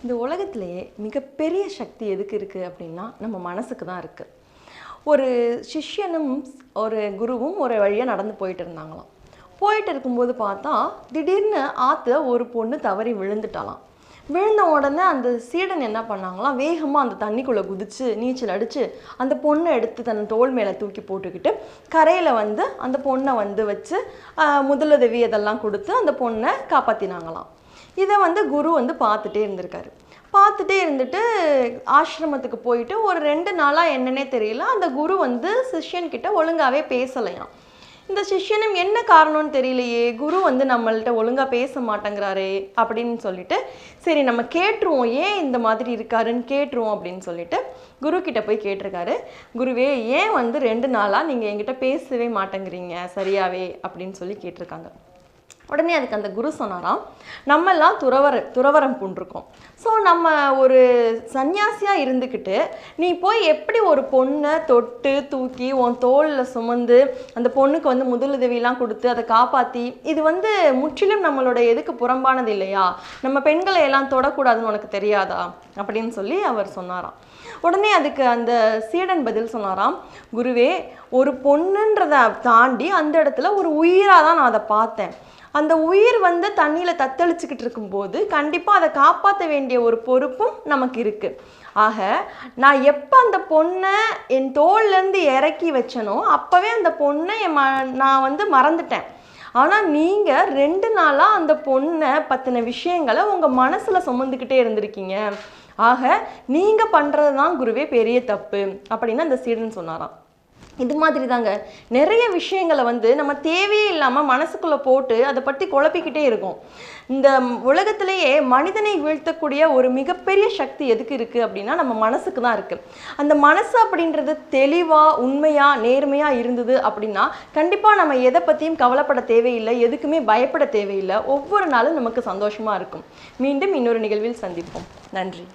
இந்த உலகத்திலேயே மிகப்பெரிய சக்தி எதுக்கு இருக்குது அப்படின்னா நம்ம மனசுக்கு தான் இருக்குது. ஒரு சிஷ்யனும் ஒரு குருவும் ஒரு வழியாக நடந்து போயிட்டு இருந்தாங்களாம். போயிட்டு இருக்கும்போது பார்த்தா திடீர்னு ஆற்றுல ஒரு பொண்ணு தவறி விழுந்துட்டாலாம். விழுந்த உடனே அந்த சீடன் என்ன பண்ணாங்களாம், வேகமாக அந்த தண்ணிக்குள்ளே குதித்து நீச்சல் அடித்து அந்த பொண்ணை எடுத்து தன் தோள் மேலே தூக்கி போட்டுக்கிட்டு கரையில் அந்த பொண்ணை வச்சு முதலுதவி அதெல்லாம் கொடுத்து அந்த பொண்ணை காப்பாற்றினாங்களாம். இதை குரு பார்த்துட்டே இருந்திருக்காரு. பார்த்துட்டே இருந்துட்டு ஆசிரமத்துக்கு போயிட்டு ஒரு 2 நாளாக என்னன்னே தெரியல, அந்த குரு சிஷ்யன்கிட்ட ஒழுங்காகவே பேசலையாம். இந்த சிஷ்யனும் என்ன காரணம்னு தெரியலையே, குரு நம்மள்கிட்ட ஒழுங்காக பேச மாட்டேங்கிறாரே அப்படின்னு சொல்லிட்டு, சரி நம்ம கேட்டுருவோம், ஏன் இந்த மாதிரி இருக்காருன்னு கேட்டுருவோம் அப்படின்னு சொல்லிட்டு குரு கிட்ட போய் கேட்டிருக்காரு. குருவே, ஏன் 2 நாளாக நீங்கள் என்கிட்ட பேசவே மாட்டேங்கிறீங்க சரியாவே அப்படின்னு சொல்லி கேட்டிருக்காங்க. உடனே அதுக்கு அந்த குரு சொன்னாராம், நம்மெல்லாம் துறவரம் பூண்டிருக்கோம். ஸோ நம்ம ஒரு சன்னியாசியாக இருந்துக்கிட்டு நீ போய் எப்படி ஒரு பொண்ணை தொட்டு தூக்கி உன் தோளில் சுமந்து அந்த பொண்ணுக்கு முதலுதவியெல்லாம் கொடுத்து அதை காப்பாற்றி, இது முற்றிலும் நம்மளோட எதுக்கு புறம்பானது இல்லையா? நம்ம பெண்களை எல்லாம் தொடக்கூடாதுன்னு உனக்கு தெரியாதா அப்படின்னு சொல்லி அவர் சொன்னாராம். உடனே அதுக்கு அந்த சீடன் பதில் சொன்னாராம், குருவே, ஒரு பொண்ணுன்றதை தாண்டி அந்த இடத்துல ஒரு உயிராக தான் நான் அதை பார்த்தேன். அந்த உயிர் தண்ணியில் தத்தளிச்சுக்கிட்டு இருக்கும்போது கண்டிப்பாக அதை காப்பாற்ற வேண்டிய ஒரு பொறுப்பும் நமக்கு இருக்குது. ஆக நான் எப்போ அந்த பொண்ணை என் தோல்லேருந்து இறக்கி வச்சனோ அப்போவே அந்த பொண்ணை நான் மறந்துட்டேன். ஆனால் நீங்கள் 2 நாளாக அந்த பொண்ணை பற்றின விஷயங்களை உங்கள் மனசில் சுமந்துக்கிட்டே இருந்திருக்கீங்க. ஆக நீங்கள் பண்ணுறது தான் குருவே பெரிய தப்பு அப்படின்னு அந்த சீடன் சொன்னாராம். இது மாதிரி தாங்க நிறைய விஷயங்களை நம்ம தேவையே இல்லாமல் மனசுக்குள்ளே போட்டு அதை பற்றி குழப்பிக்கிட்டே இருக்கோம். இந்த உலகத்திலேயே மனிதனை வீழ்த்தக்கூடிய ஒரு மிகப்பெரிய சக்தி எதுக்கு இருக்குது அப்படின்னா நம்ம மனசுக்கு தான் இருக்குது. அந்த மனசு அப்படின்றது தெளிவாக உண்மையாக நேர்மையாக இருந்தது அப்படின்னா கண்டிப்பாக நம்ம எதை பற்றியும் கவலைப்பட தேவையில்லை, எதுக்குமே பயப்பட தேவையில்லை. ஒவ்வொரு நாளும் நமக்கு சந்தோஷமாக இருக்கும். மீண்டும் இன்னொரு நிகழ்வில் சந்திப்போம். நன்றி.